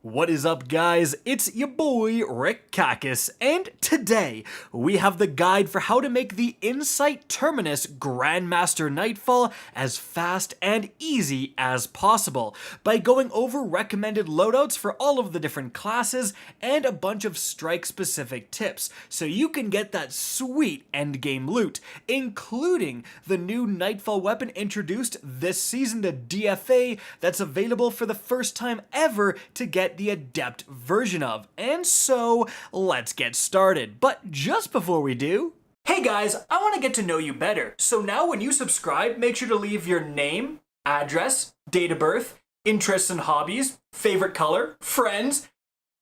What is up, guys? It's your boy Rick Kakis, and today we have the guide for how to make the Insight Terminus Grandmaster Nightfall as fast and easy as possible by going over recommended loadouts for all of the different classes and a bunch of strike-specific tips so you can get that sweet endgame loot, including the new Nightfall weapon introduced this season, the D.F.A, that's available for the first time ever to get the Adept version of. And so, let's get started. But just before we do, hey guys, I want to get to know you better. So now when you subscribe, make sure to leave your name, address, date of birth, interests and hobbies, favorite color, friends.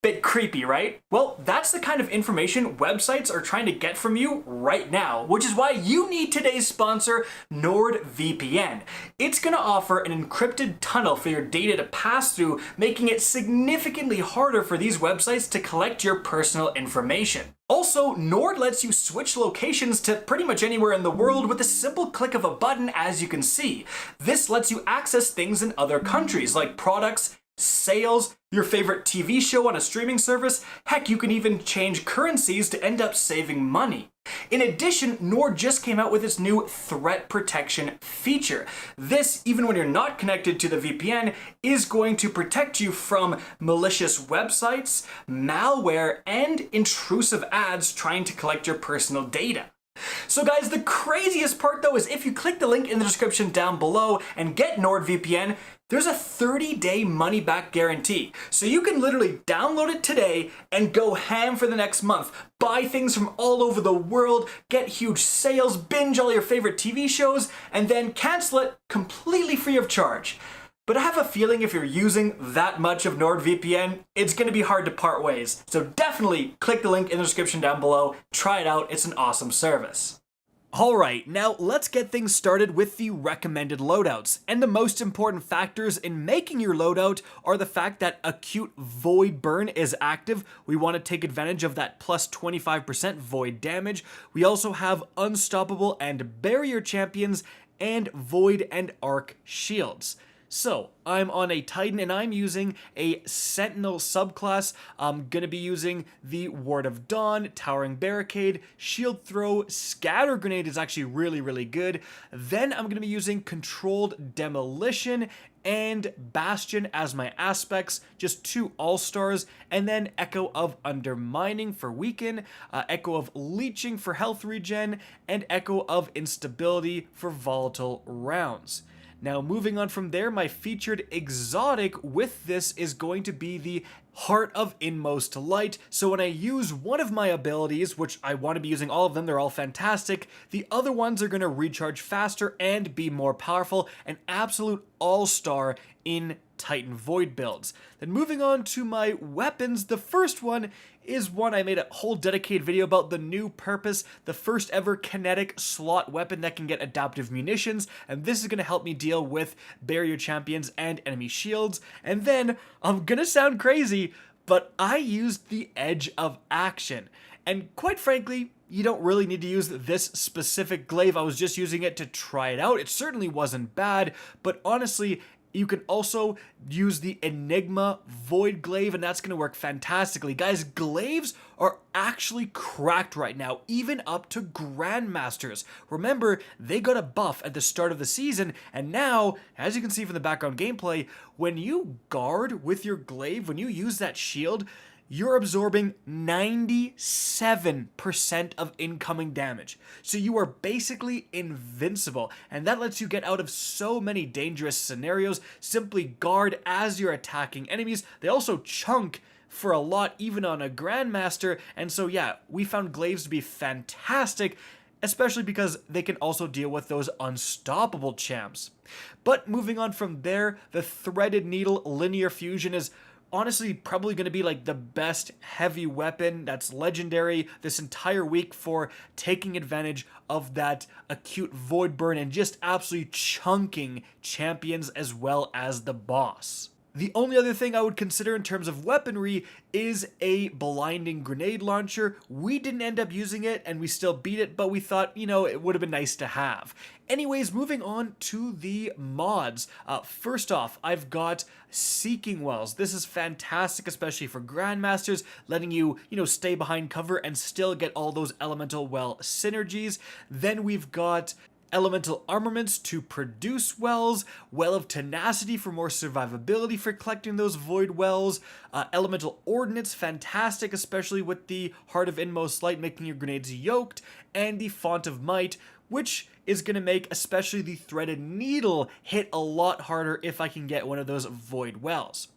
Bit creepy, right? Well, that's the kind of information websites are trying to get from you right now, which is why you need today's sponsor, NordVPN. It's going to offer an encrypted tunnel for your data to pass through, making it significantly harder for these websites to collect your personal information. Also, Nord lets you switch locations to pretty much anywhere in the world with a simple click of a button, as you can see. This lets you access things in other countries, like products, sales, your favorite TV show on a streaming service. Heck, you can even change currencies to end up saving money. In addition, Nord just came out with its new threat protection feature. This, even when you're not connected to the VPN, is going to protect you from malicious websites, malware, and intrusive ads trying to collect your personal data. So guys, the craziest part though is if you click the link in the description down below and get NordVPN, there's a 30-day money-back guarantee. So you can literally download it today and go ham for the next month. Buy things from all over the world, get huge sales, binge all your favorite TV shows, and then cancel it completely free of charge. But I have a feeling if you're using that much of NordVPN, it's going to be hard to part ways. So definitely click the link in the description down below, try it out, it's an awesome service. Alright, now let's get things started with the recommended loadouts. And the most important factors in making your loadout are the fact that Acute Void Burn is active. We want to take advantage of that plus 25% void damage. We also have Unstoppable and Barrier champions and Void and Arc shields. So, I'm on a Titan and I'm using a Sentinel subclass. I'm gonna be using the Ward of Dawn, Towering Barricade, Shield Throw, Scatter Grenade is actually really good. Then I'm gonna be using Controlled Demolition and Bastion as my aspects, just two all-stars, and then Echo of Undermining for Weaken, Echo of Leeching for health regen, and Echo of Instability for volatile rounds. Now, moving on from there, my featured exotic with this is going to be the Heart of Inmost Light. So when I use one of my abilities, which I want to be using all of them, they're all fantastic, the other ones are going to recharge faster and be more powerful, an absolute all-star in Titan Void builds. Then moving on to my weapons, the first one is one I made a whole dedicated video about, the new Purpose, the first ever kinetic slot weapon that can get adaptive munitions, and this is going to help me deal with barrier champions and enemy shields. And then, I'm gonna sound crazy, but I used the Edge of Action. And quite frankly, you don't really need to use this specific glaive. I was just using it to try it out. It certainly wasn't bad, but honestly, you can also use the Enigma Void Glaive, and that's going to work fantastically. Guys, glaives are actually cracked right now, even up to Grandmasters. Remember, they got a buff at the start of the season, and now, as you can see from the background gameplay, when you guard with your glaive, when you use that shield, you're absorbing 97% of incoming damage. So you are basically invincible, and that lets you get out of so many dangerous scenarios. Simply guard as you're attacking enemies. They also chunk for a lot, even on a Grandmaster, and so yeah, we found glaives to be fantastic, especially because they can also deal with those unstoppable champs. But moving on from there, the Threaded Needle Linear Fusion is honestly probably going to be like the best heavy weapon that's legendary this entire week for taking advantage of that Acute Void Burn and just absolutely chunking champions as well as the boss. The only other thing I would consider in terms of weaponry is a blinding grenade launcher. We didn't end up using it and we still beat it, but we thought, it would have been nice to have. Anyways, moving on to the mods. First off, I've got Seeking Wells. This is fantastic, especially for Grandmasters, letting you, stay behind cover and still get all those elemental well synergies. Then we've got Elemental Armaments to produce wells, Well of Tenacity for more survivability for collecting those void wells, Elemental Ordnance, fantastic, especially with the Heart of Inmost Light making your grenades yoked, and the Font of Might, which is going to make especially the Threaded Needle hit a lot harder if I can get one of those void wells.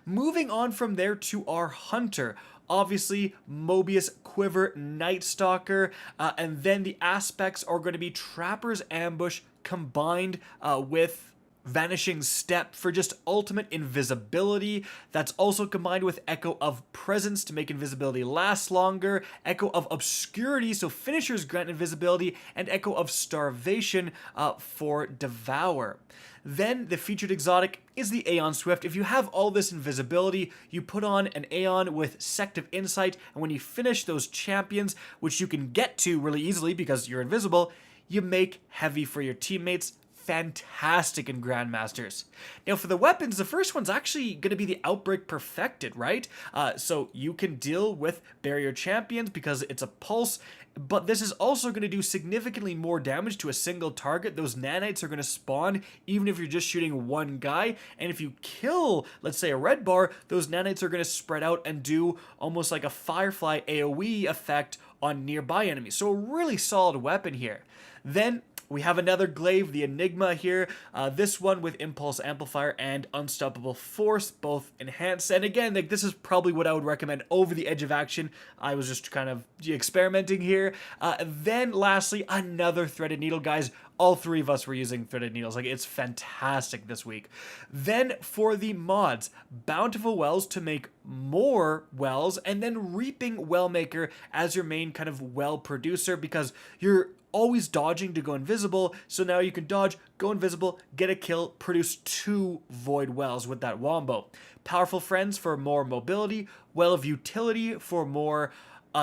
Moving on from there to our Hunter. Obviously, Mobius, Quiver, Night Stalker, and then the aspects are going to be Trapper's Ambush combined with Vanishing Step for just ultimate invisibility. That's also combined with Echo of Presence to make invisibility last longer, Echo of Obscurity so finishers grant invisibility, and Echo of Starvation for Devour. Then the featured exotic is the Aeon Swift. If you have all this invisibility, you put on an Aeon with Sect of Insight, and when you finish those champions, which you can get to really easily because you're invisible, you make heavy for your teammates. Fantastic in Grandmasters. Now for the weapons, the first one's actually going to be the Outbreak Perfected, right? So you can deal with barrier champions because it's a pulse, but this is also going to do significantly more damage to a single target. Those nanites are going to spawn even if you're just shooting one guy, and if you kill, let's say, a red bar, those nanites are going to spread out and do almost like a Firefly AoE effect on nearby enemies. So a really solid weapon here. Then we have another glaive, the Enigma here. This one with Impulse Amplifier and Unstoppable Force, both enhanced. And again, this is probably what I would recommend over the Edge of Action. I was just kind of experimenting here. Then lastly, another Threaded Needle, guys. All three of us were using Threaded Needles. It's fantastic this week. Then for the mods, Bountiful Wells to make more wells, and then Reaping Wellmaker as your main kind of well producer, because you're always dodging to go invisible, so now you can dodge, go invisible, get a kill, produce 2 void wells with that wombo. Powerful Friends for more mobility, Well of Utility for more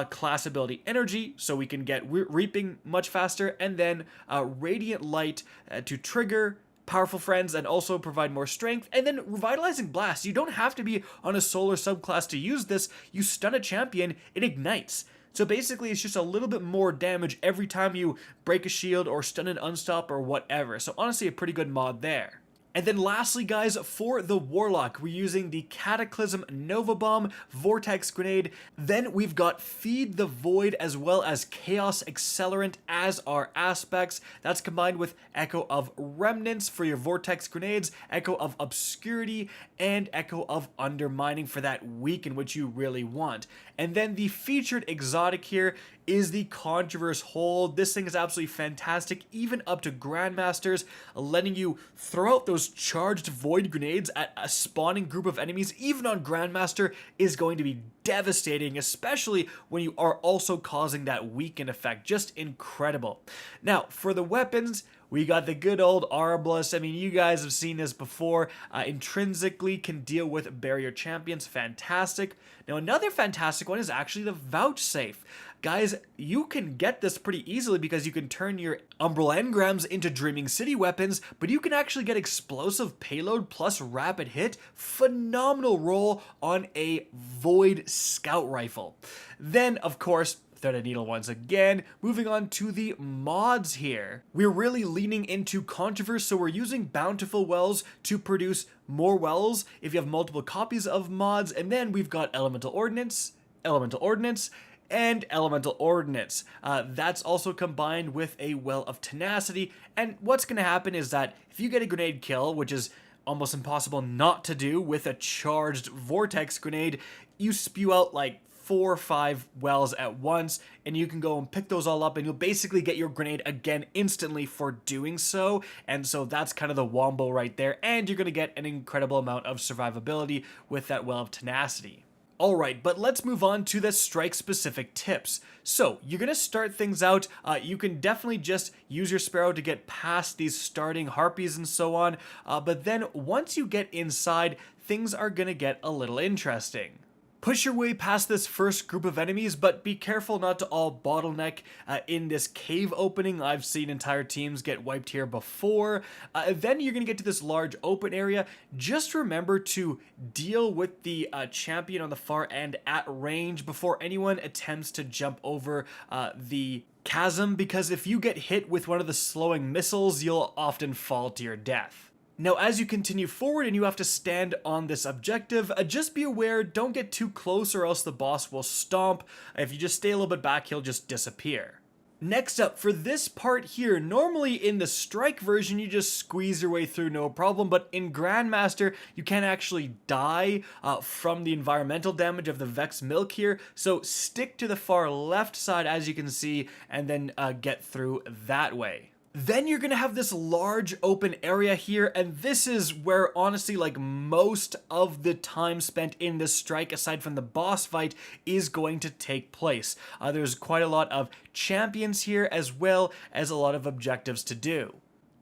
class ability energy, so we can get reaping much faster, and then Radiant Light to trigger Powerful Friends and also provide more strength, and then Revitalizing Blast. You don't have to be on a solar subclass to use this. You stun a champion, it ignites. So basically, it's just a little bit more damage every time you break a shield or stun an unstop or whatever. So honestly, a pretty good mod there. And then lastly, guys, for the Warlock, we're using the Cataclysm Nova Bomb, Vortex Grenade. Then we've got Feed the Void as well as Chaos Accelerant as our aspects. That's combined with Echo of Remnants for your Vortex Grenades, Echo of Obscurity, and Echo of Undermining for that weaken, which you really want. And then the featured exotic here is the Controverse Hold. This thing is absolutely fantastic, even up to Grandmasters, letting you throw out those charged void grenades at a spawning group of enemies, even on Grandmaster, is going to be devastating, especially when you are also causing that weaken effect. Just incredible. Now, for the weapons, we got the good old Arbalest. I mean, you guys have seen this before. Intrinsically can deal with barrier champions. Fantastic. Now, another fantastic one is actually the Vouchsafe. Guys, you can get this pretty easily because you can turn your Umbral Engrams into Dreaming City weapons, but you can actually get explosive payload plus rapid hit. Phenomenal roll on a Void Scout Rifle. Then, of course, Threaded Needle once again. Moving on to the mods here. We're really leaning into Controverse, so we're using Bountiful Wells to produce more wells if you have multiple copies of mods. And then we've got Elemental Ordnance, and Elemental Ordnance. That's also combined with a Well of Tenacity. And what's going to happen is that if you get a grenade kill, which is almost impossible not to do with a charged Vortex Grenade, you spew out like 4 or 5 wells at once, and you can go and pick those all up, and you'll basically get your grenade again instantly for doing so. And so that's kind of the wombo right there, and you're going to get an incredible amount of survivability with that Well of Tenacity. Alright, but let's move on to the strike-specific tips. So, you're going to start things out, you can definitely just use your Sparrow to get past these starting Harpies and so on, but then once you get inside, things are going to get a little interesting. Push your way past this first group of enemies, but be careful not to all bottleneck in this cave opening. I've seen entire teams get wiped here before. Then you're going to get to this large open area. Just remember to deal with the champion on the far end at range before anyone attempts to jump over the chasm, because if you get hit with one of the slowing missiles, you'll often fall to your death. Now, as you continue forward and you have to stand on this objective, just be aware, don't get too close or else the boss will stomp. If you just stay a little bit back, he'll just disappear. Next up, for this part here, normally in the strike version, you just squeeze your way through no problem, but in Grandmaster, you can actually die from the environmental damage of the Vex Milk here, so stick to the far left side as you can see, and then get through that way. Then you're gonna have this large open area here, and this is where honestly like most of the time spent in this strike aside from the boss fight is going to take place. There's quite a lot of champions here as well as a lot of objectives to do.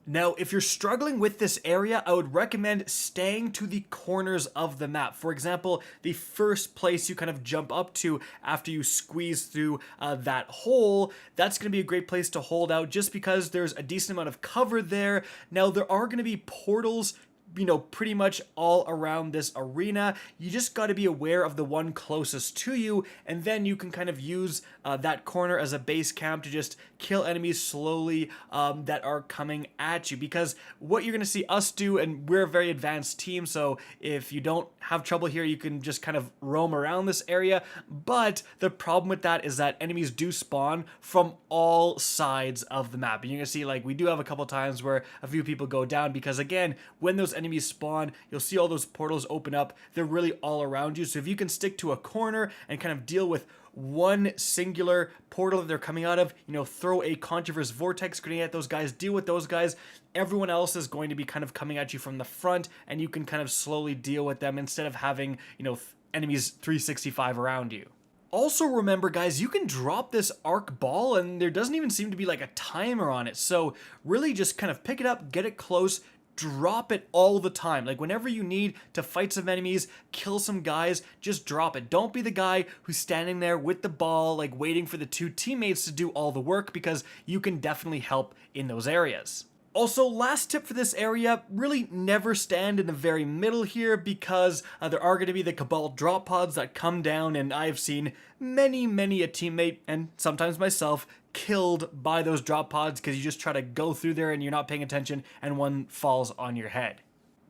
Now, if you're struggling with this area, I would recommend staying to the corners of the map. For example, the first place you kind of jump up to after you squeeze through that hole, that's going to be a great place to hold out just because there's a decent amount of cover there. Now, there are going to be portals, you know, pretty much all around this arena. You just got to be aware of the one closest to you, and then you can kind of use that corner as a base camp to just kill enemies slowly that are coming at you, because what you're going to see us do, and we're a very advanced team, so if you don't have trouble here, you can just kind of roam around this area, but the problem with that is that enemies do spawn from all sides of the map, and you're going to see like we do have a couple times where a few people go down because again, when those enemies spawn, you'll see all those portals open up. They're really all around you. So if you can stick to a corner and kind of deal with one singular portal that they're coming out of, you know, throw a Controverse Vortex grenade at those guys, deal with those guys. Everyone else is going to be kind of coming at you from the front, and you can kind of slowly deal with them instead of having, you know, enemies 365 around you. Also remember, guys, you can drop this arc ball and there doesn't even seem to be like a timer on it. So really just kind of pick it up, get it close, drop it all the time. Like whenever you need to fight some enemies, kill some guys, just drop it. Don't be the guy who's standing there with the ball, like waiting for the two teammates to do all the work, because you can definitely help in those areas. Also, last tip for this area, really never stand in the very middle here, because there are going to be the Cabal drop pods that come down, and I've seen many a teammate, and sometimes myself, killed by those drop pods because you just try to go through there and you're not paying attention and one falls on your head.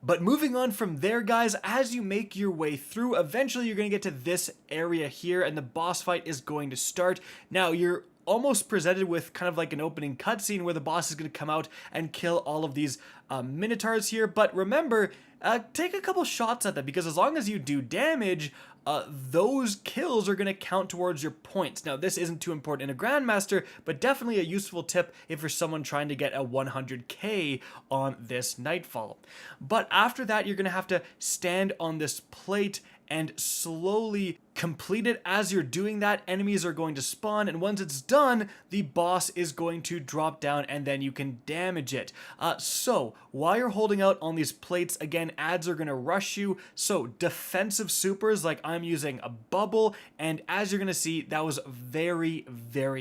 But moving on from there, guys, as you make your way through, eventually you're going to get to this area here and the boss fight is going to start. Now, you're almost presented with kind of like an opening cutscene where the boss is going to come out and kill all of these minotaurs here. But remember, take a couple shots at them, because as long as you do damage, those kills are going to count towards your points. Now, this isn't too important in a Grandmaster, but definitely a useful tip if you're someone trying to get a 100k on this Nightfall. But after that, you're going to have to stand on this plate and slowly complete it. As you're doing that, enemies are going to spawn, and once it's done, the boss is going to drop down and then you can damage it. So while you're holding out on these plates, again, ads are going to rush you, so defensive supers, like I'm using a bubble, and as you're going to see, that was very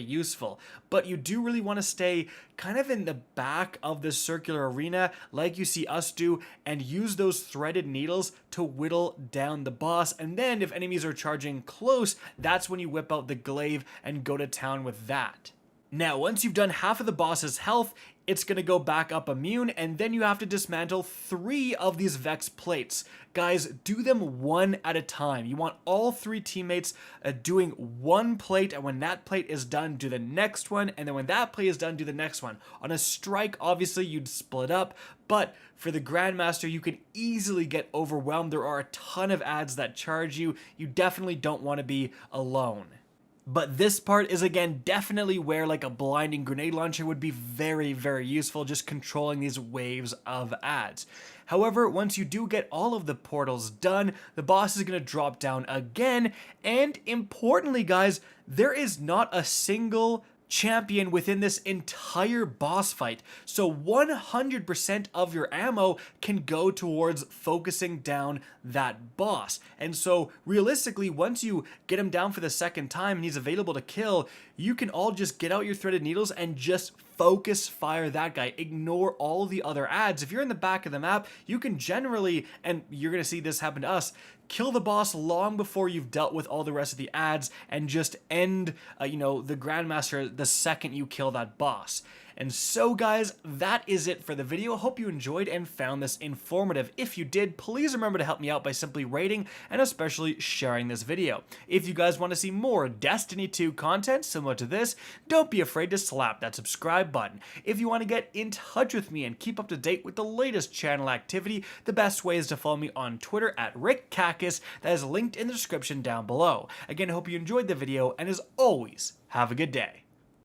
useful. But you do really want to stay kind of in the back of this circular arena like you see us do, and use those threaded needles to whittle down the boss, and then if enemies are charging close, that's when you whip out the glaive and go to town with that. Now, once you've done half of the boss's health, it's going to go back up immune, and then you have to dismantle 3 of these Vex plates. Guys, do them one at a time. You want all 3 teammates doing one plate, and when that plate is done, do the next one, and then when that plate is done, do the next one. On a strike, obviously, you'd split up, but for the Grandmaster, you can easily get overwhelmed. There are a ton of ads that charge you. You definitely don't want to be alone. But this part is again definitely where like a blinding grenade launcher would be very, very useful, just controlling these waves of ads. However, once you do get all of the portals done, the boss is going to drop down again, and importantly guys, there is not a single champion within this entire boss fight. So 100% of your ammo can go towards focusing down that boss. And so realistically, once you get him down for the second time and he's available to kill, you can all just get out your threaded needles and just focus fire that guy. Ignore all the other ads. If you're in the back of the map, you can generally, and you're gonna see this happen to us, kill the boss long before you've dealt with all the rest of the ads and just end, the Grandmaster the second you kill that boss. And so guys, that is it for the video. Hope you enjoyed and found this informative. If you did, please remember to help me out by simply rating and especially sharing this video. If you guys want to see more Destiny 2 content similar to this, don't be afraid to slap that subscribe button. If you want to get in touch with me and keep up to date with the latest channel activity, the best way is to follow me on Twitter at RickCacus. That is linked in the description down below. Again, I hope you enjoyed the video, and as always, have a good day.